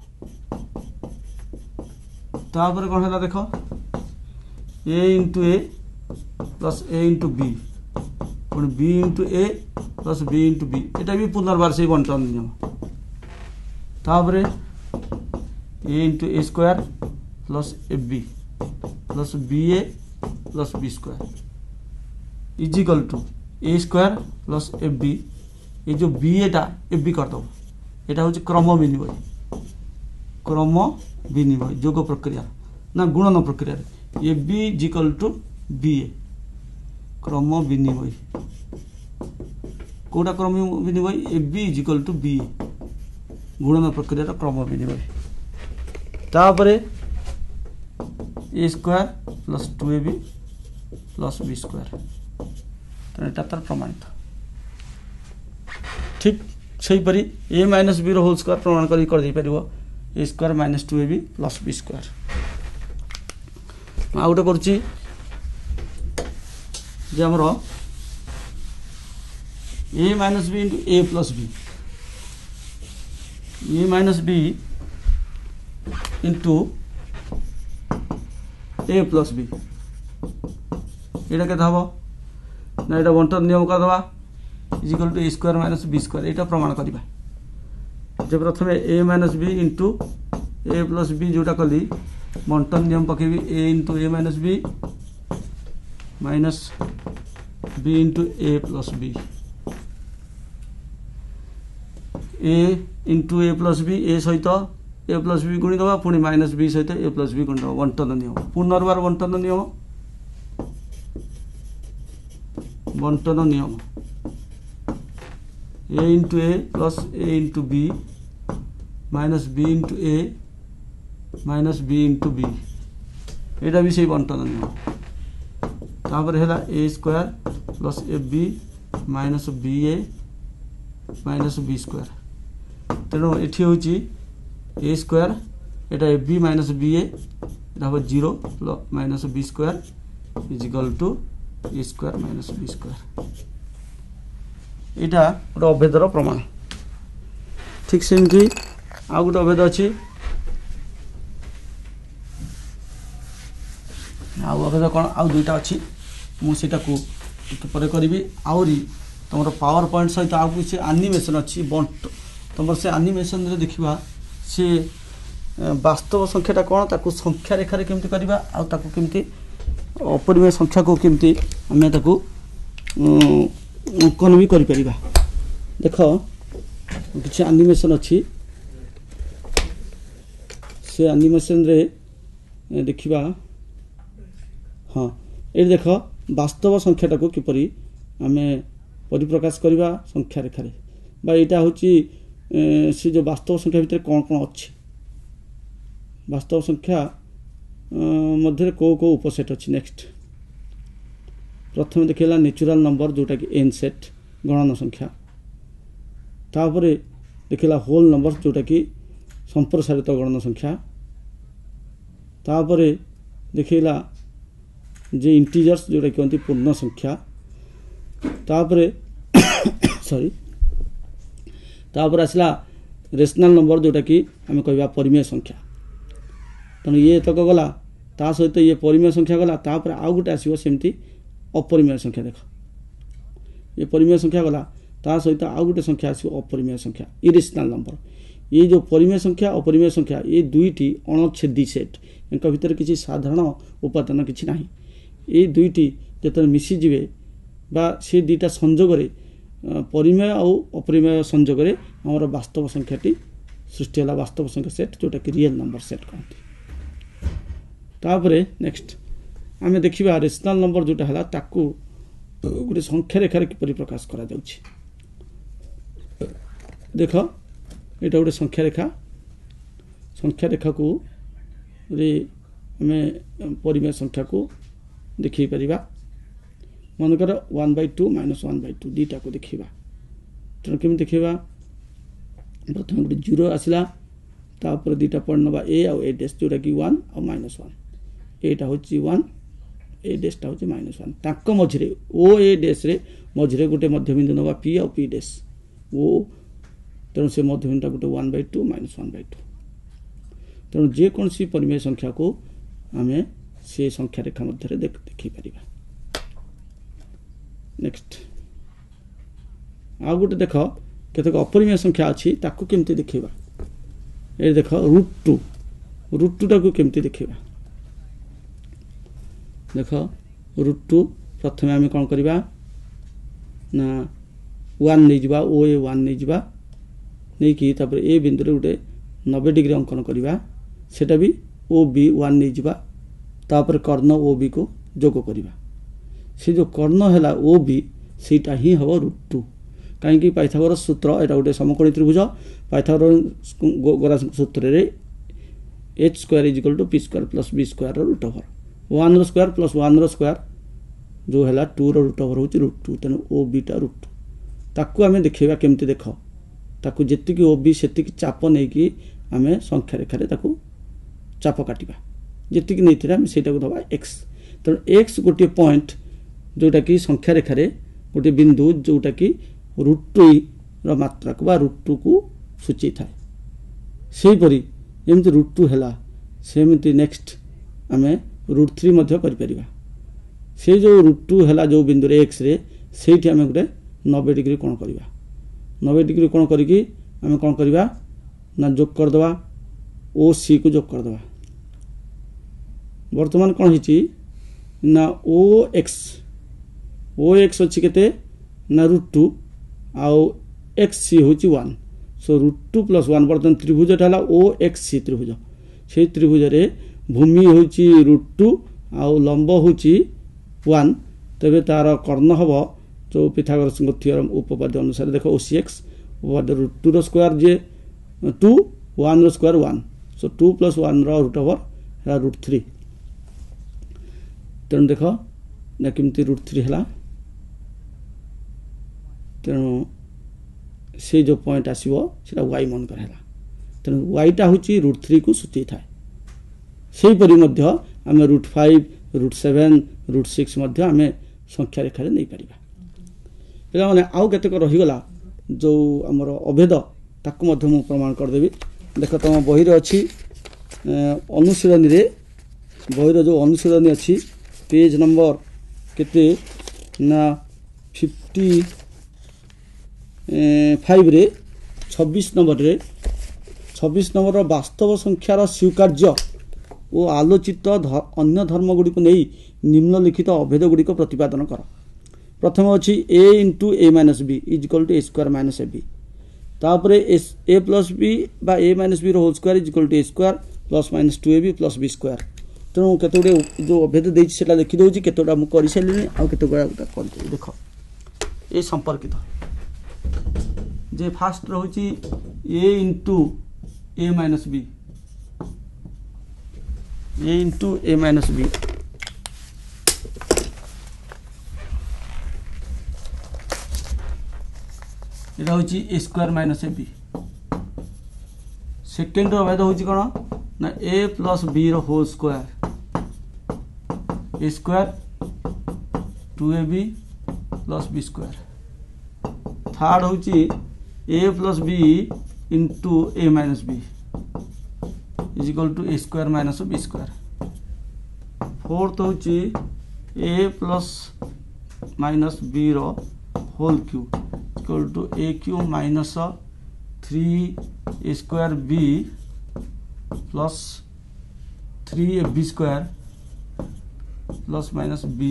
तापर कौन है देख a into a plus a into b पुणी b into a plus b into b एटा भी पुनर्बार से बंटन नियम तापर a into a square plus a b plus b a plus b square is equal to a square plus f b ये जो बी एटा एफ बी करदे यहाँ हूँ क्रम विनिमय जोग प्रक्रिया ना गुणन प्रक्रिया a b is equal to b a क्रम विनिमय कौटा क्रम विनिमय a b is equal to b a गुणन प्रक्रिया क्रम विनिमय तापरे a square plus 2ab plus b square तो यहाँ तार प्रमाणित ठीक से हीपरी a minus b whole square प्रमाण कर a square minus 2ab plus b square आ गोटे करुच्ची आमर a minus b into a plus b a minus b into a plus b यहाँ के हम ना यहाँ बंटन नियम करदे is equal to a square minus b square यहाँ प्रमाण करवा जब प्रथम a minus b into a plus b जोटा कली बंटन नियम पकेबी a into a minus b into a plus b a into a plus b a सहित ए प्लस बी गुणीदे पुणी माइनस बी सहित ए प्लस बी गुणीदे बंटन नियम पुनर्बार बंटन नियम a into a plus a into b minus b into a minus b into b यहाँ भी से बंटन नियम तापर है a square plus f b minus b a minus b square तेणु ये हूँ ए स्क्वायर एटा f b minus b a हम 0 minus b square is equal to a square minus b square यहाँ गोटे अभेदर प्रमाण ठीक सेमती आउ गोटे अभेद अच्छी आउ अभेद कौन आउ दुईटा अच्छी मुझे पर करी आहरी तुम पावर पॉइंट सहित आउ किसी एनिमेशन अच्छी बंट तुम से एनिमेशन रे देखा सी वास्तव संख्याटा कौन ताकू संख्या रेखार केमती करवा आमती अपरिमेय संख्या को केमती आम अंकन भी कर देख किसी एनिमेशन अच्छी से एनिमेशन रे देखा हाँ ये देख वास्तव संख्याटा को किपरि आम परिप्रकाश करवा संख्या रेखार यहाँ हूँ से जो वास्तव संख्या भितर कौन कौन अच्छी वास्तव संख्या मध्य को उपसेट अच्छी नेक्स्ट प्रथम देखा नेचुरल नंबर जोटा कि एन सेट गणन संख्या तापर देखा होल नंबर जोटा कि संप्रसारित गणन संख्या तापर देखा जे इंटीजर्स जोटा कहते पूर्ण संख्या तापर सॉरी तापर आसला रेशनल नंबर जोटा कि आम कह परिमेय संख्या तेणु ये तक गला ता सहित ये परिमेय संख्या गला तापर आउ गोटे आसो सेमती अपरिमेय संख्या देख ये परिमेय संख्या गला ता सहित आउ गोटे संख्या आसो अपरिमेय संख्या इरेशनल नंबर ये जो परिमेय संख्या अपरिमेय संख्या ये दुईटी अणछेदी सेट इनका भितर किसी साधारण उपादान किसी ना ये दुईटी जो मिसीजे बा से दुईटा संजोग परिमेय और अपरिमेय संजोग आमर वास्तव संख्याटी सृष्टि है वास्तव संख्या सेट जोटा कि रियल नंबर सेट कहते तापर नेक्स्ट आम देखा रेशनल नंबर जोटा है ताकू गोटे संख्या रेखार किपरि प्रकाश करा जाउछि देख यहाँ गोटे संख्या रेखा को रे आम परिमेय संख्या को देखी परिबा मनकर 1/2 माइनस 1/2 दीटा को देखा तेणु केमी देखा प्रथम गोटे 0 आसला तापर दुटा पॉइंट नवा ए आउ ए डैश जोटा कि 1 और -1 एटा होची 1 ए डैशटा होची -1 ताको मझिरे ओ ए डैश रे मझिरे गोटे मध्यबिंदु नवा पी और पी डैश ओ तेणु से मध्यबिंदुटा गोटे 1/2 -1/2 तेणु जे कौन सी परिमेय संख्या को आमे से संख्या रेखा मध्य देखि परिबा। नेक्स्ट आ गोटे देख केतक अपरिमेय संख्या अच्छी ताकू केमती देखा ये देख √2 टाकू केमती देखा देख √2 प्रथम आम कौन करवा ना 1 नहीं जा ओ ए 1 नहीं जा नहीं कि तापर ए बिंदु रे गोटे 90 डिग्री अंकन करवा सेटा भी ओ बी 1 नहीं जा तापर कर्ण ओ बी को जोग करवा से जो कर्ण है ओ बी सेटा ही हम √2 कहीं पाइथागोरस सूत्र यहाँ गोटे समकोणी त्रिभुज पाइथागोरस सूत्र रे h² = p² + b² √, 1² + 1² जो है 2 √, हूँ √2 तेणु ओ बीटा √2 ताकू आम देखा केमती देख ताकू जी ओ बी से चाप नहीं कि आम संख्या रेखार चाप काटा जी नहीं से दबा एक्स तेणु एक्स गोटे पॉइंट जोटा कि संख्या रेखार गोटे बिंदु जोटा कि √2 मात्रा को √2 को सूची थाए सेहीपरि जमी √2 है सेमती नेक्स्ट आम √3 कर से जो √2 है जो बिंदु एक्स रे से आम गोटे 90 डिग्री कोण करवा 90 डिग्री कोण करके आम कौन करवा ना जोग करदे ओ सी को जोग करदे वर्तमान कौन होची ना ओ एक्स अच्छी केते ना √2 आउ एक्स सी हूँ 1 सो √2 + 1 बर्तमान त्रिभुजटा है ओ एक्स सी त्रिभुज से त्रिभुज रे भूमि हूँ √2 आउ लंब हूँ 1 तेरे तार कर्ण हम जो पिथागोरस थ्योरम उपपाद्य अनुसार देख OCX उपपाद्य √2 स्क्वायर जे 2 1 स्क्वायर 1 सो 2 + 1 √, है √3 तेणु देख ना केमती √3 है तेणु से जो पॉइंट आसो सीटा y मनकर है तेणु yटा हूँ √3 को सूची थाए सेहीपरि आम √5 √7 √6 आम संख्या रेखार नहीं पार पे आउ केतक रहीगला जो आमर अभेद ताकू प्रमाण करदेवी देख तुम बही अच्छी अनुशीलनी रे बही जो अनुशीलनी अच्छी पेज नंबर केते ना 55 रे 26 नंबर वास्तव संख्यार स्वीकार्य और आलोचित अन्य धर्म गुड़ी को नहीं निम्नलिखित अभेद गुड़ी को प्रतिपादन कर। प्रथम अच्छी a × a - b = a² - ab तापर a + b बा a - b whole square = a² + -2ab + b²। तेणु केतोटे जो अभेद देटा लिखिदे केतोटा मुझे कर सारे आउ केतोटा देख ये संपर्कित जे फास्ट रहुची a × a - b এটা হচ্ছে a² - ab सेकेंड अभेद हूँ कौन ना a + b whole square a² 2ab + b²। Third हूँ a + b × a - b = a² - b²। Fourth हूँ a + b whole cube = a³ - 3a² b + 3ab² + b³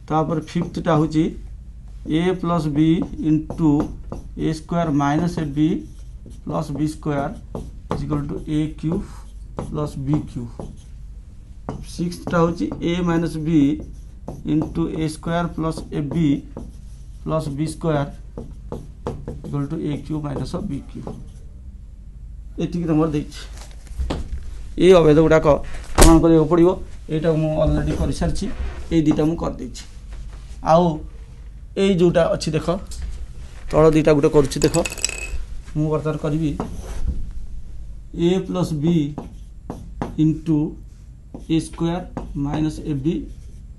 तापर फिफ्थटा हूँ a + b × a² - ab + b² = a³ + b³। सिक्स्थटा हूँ a - b × a² + ab + b² = a³ - b³। एति तुम ये अभेद गुड़ाक प्रमाण करा पड़ो यहाँ मुझे अलरेडी कर सारी ये दुटा मुझे करदे आउ जोटा अच्छी देख तल दुटा गोटे कर देख मु बर्तमान करी a plus b into a square minus a b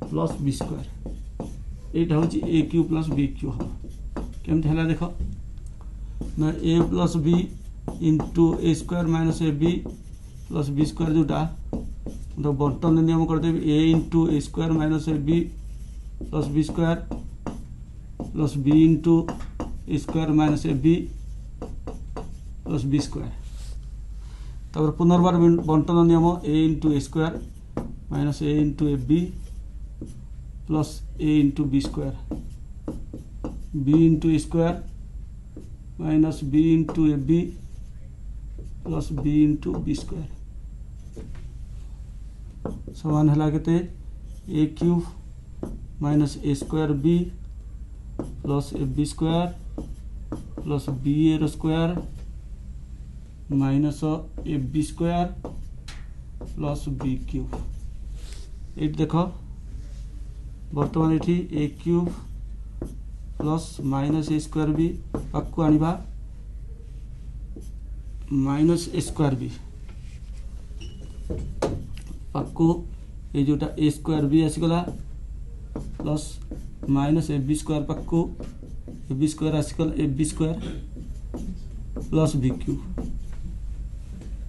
plus b square यहाँ हूँ a cube plus b cube हम केमती है देख ना a plus b into a square minus a b plus b square जोटा तो बंटन नियम करदेवी a into a square minus a b plus b square plus b into a square minus a b plus b square तापर पुनर्बार बंटन नियम a into a square minus a into a b plus a into b square b into a square minus b into a b plus b into b square समान है के a cube minus a square b plus a b square plus b a square minus a b square plus b cube ये देख बर्तमान ये a cube plus minus a square b पाक आनिबा minus a square b पाक ये जोटा a square b आसीगला plus minus a b square पाक ए बी स्क्वायर आसीगला a b square plus b cube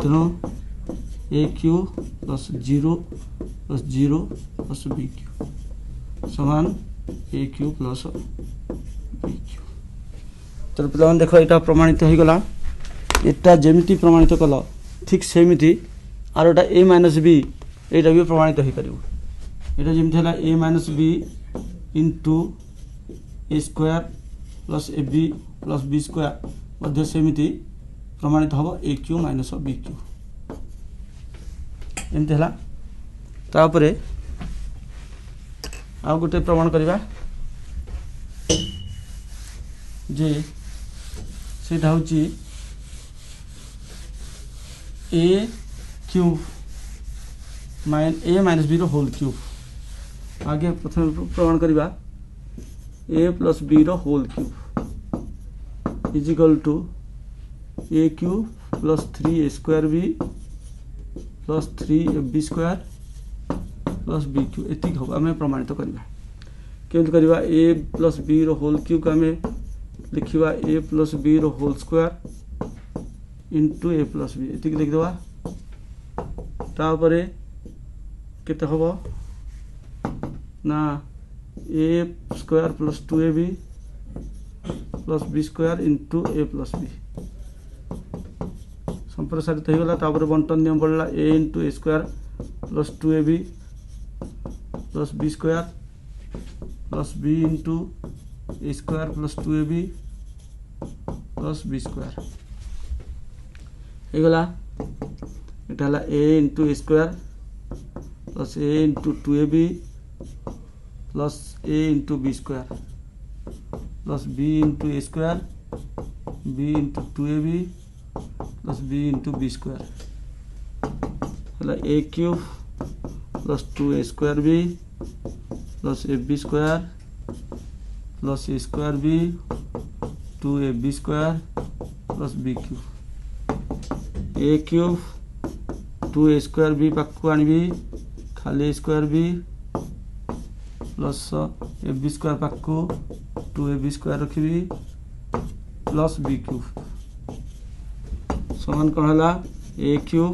तेणु a cube plus zero plus b cube समान a cube plus b cube तो पे देख यहाँ प्रमाणित हो गला एटा जमीती प्रमाणित कल ठीक सेमती are Etah A minus B यहाँ भी प्रमाणित हो पार यहाँ जमी है a minus b into a square plus a b plus b square सेमती प्रमाणित हम a cube minus b cube एमती है तापरे आउ गोटे प्रमाण करवा जे सेटा हूँ a cube a minus b whole cube आगे प्रथम प्रमाण करवा a plus b whole cube is equal to a cube plus 3 square b plus 3 b square plus b cube एति हम आम प्रमाणित करवा केमती करवा a plus b whole cube आम लिखा a plus b whole square into a plus b एति लिखिदेवा तापरे केते हबो ना a square plus 2ab plus b square into a plus b संप्रसारित हो गला तापर बंटन नियम पड़ला a into a square plus 2ab plus b square plus b into a square plus 2ab plus b square हो गला एटा a into a square plus a into 2ab plus a into b square plus b into a square b into 2ab plus b into b square है a cube plus 2a square b plus a b square plus a square b 2ab square plus b cube a cube 2a square b पाक आनी खाली square b plus a b square पाक 2ab square रखी plus b cube समान कौन है a cube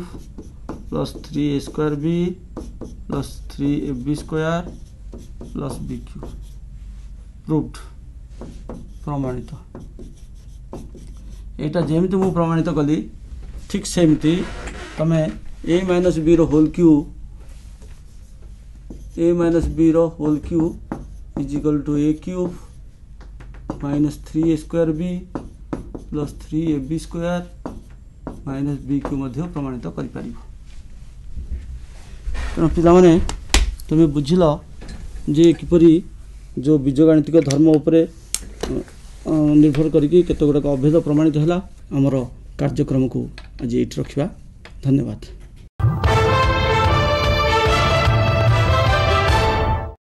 plus 3a square b plus 3ab square plus b cube proved प्रमाणित यहाँ जमी मु प्रमाणित कली ठीक सेमती तमें a minus b whole cube whole cube is equal to a cube minus 3a square b plus 3ab square minus b cube प्रमाणित कर पाने तुम्हें बुझिल जे किपरि जो बीजगणितिक धर्म उपरे निर्भर करके केते गुड़ाक अभेद प्रमाणित है आमर कार्यक्रम को आज ये रखा। धन्यवाद।